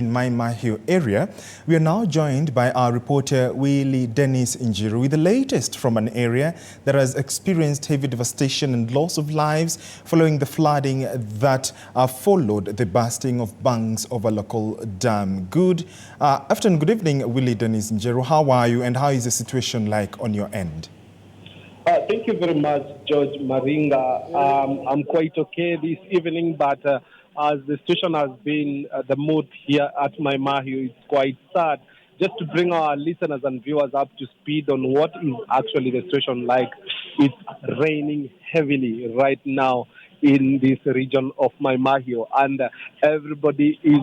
In Mai Mahiu area. We are now joined by our reporter Willy Dennis with the latest from an area that has experienced heavy devastation and loss of lives following the flooding that followed the bursting of banks of a local dam. Good afternoon, good evening, Willy Dennis. How are you and how is the situation like on your end? Thank you very much, George Maringa. I'm quite okay this evening, but as the situation has been, the mood here at Mai Mahiu is quite sad. Just to bring our listeners and viewers up to speed on what is actually the situation like. It's raining heavily right now in this region of Mai Mahiu, and everybody is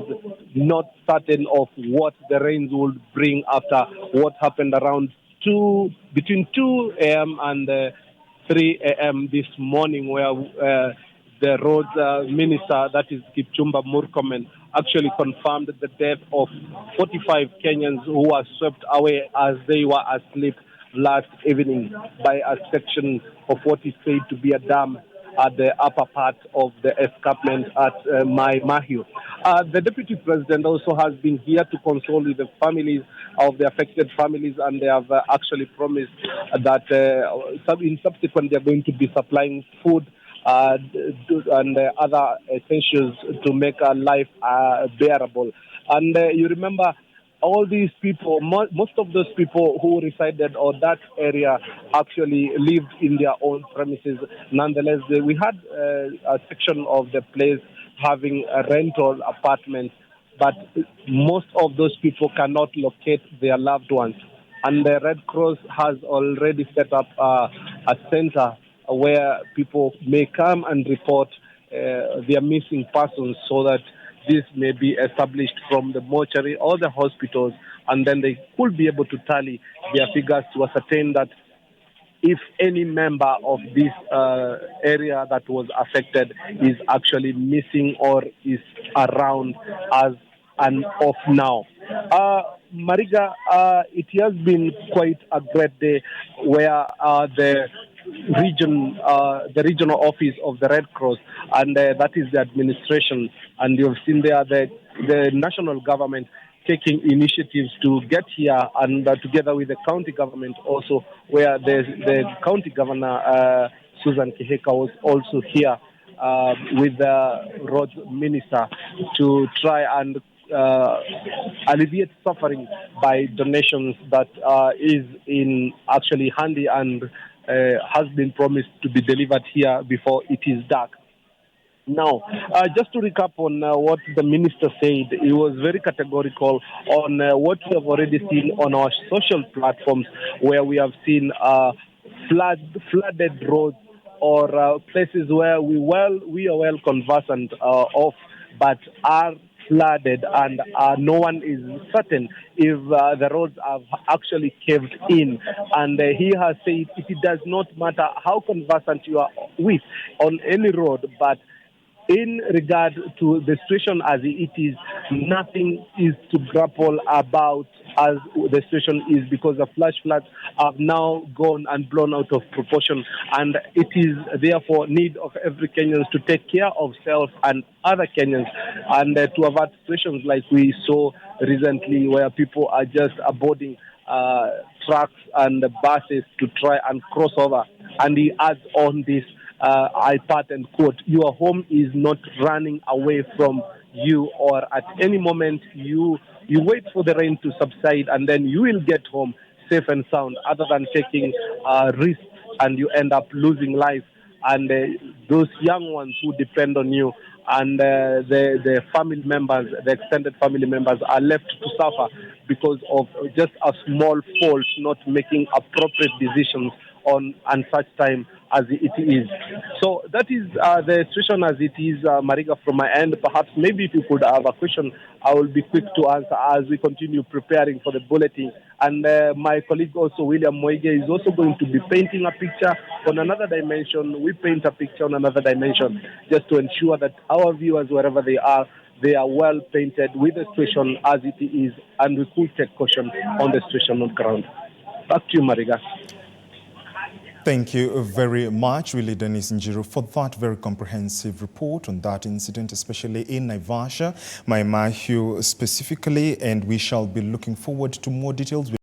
not certain of what the rains will bring after what happened around between 2 a.m. and 3 a.m. this morning, where the roads minister, that is Kipchumba Murkomen, actually confirmed the death of 45 Kenyans who were swept away as they were asleep last evening by a section of what is said to be a dam at the upper part of the escarpment at Mai Mahiu. The Deputy President also has been here to console with the families of the affected families, and they have actually promised that in subsequent they are going to be supplying food and other essentials to make life bearable. And you remember, all these people, most of those people who resided on that area actually lived in their own premises. Nonetheless, we had a section of the place having a rental apartment, but most of those people cannot locate their loved ones. And the Red Cross has already set up a center where people may come and report their missing persons, so that this may be established from the mortuary or the hospitals, and then they could be able to tally their figures to ascertain that if any member of this area that was affected is actually missing or is around as and of now. Mariga, it has been quite a great day where the regional office of the Red Cross, and that is the administration, and you've seen there the national government taking initiatives to get here, and together with the county government also, where the county governor Susan Kiheka was also here with the road minister to try and alleviate suffering by donations that is in actually handy and has been promised to be delivered here before it is dark. Now, just to recap on what the minister said, he was very categorical on what we have already seen on our social platforms, where we have seen flooded roads or places where we are well conversant of, but are flooded, and no one is certain if the roads have actually caved in. And he has said it does not matter how conversant you are with on any road, but in regard to the situation as it is, nothing is to grapple about as the situation is, because the flash floods have now gone and blown out of proportion, and it is therefore need of every Kenyan to take care of self and other Kenyans, and to avoid situations like we saw recently, where people are just boarding trucks and buses to try and cross over. And he adds on this, I part and quote, "Your home is not running away from you, or at any moment you wait for the rain to subside, and then you will get home safe and sound, other than taking risks and you end up losing life, and those young ones who depend on you, and the family members, the extended family members, are left to suffer because of just a small fault, not making appropriate decisions on and such time as it is." So that is the situation as it is, Mariga, from my end. Perhaps maybe if you could have a question, I will be quick to answer as we continue preparing for the bulletin. And my colleague also, William Moige, is also going to be painting a picture on another dimension. We paint a picture on another dimension, just to ensure that our viewers, wherever they are well painted with the situation as it is, and we could take caution on the situation on ground. Back to you, Mariga. Thank you very much, Willy Dennis, for that very comprehensive report on that incident, especially in Naivasha, Mai Mahiu specifically, and we shall be looking forward to more details.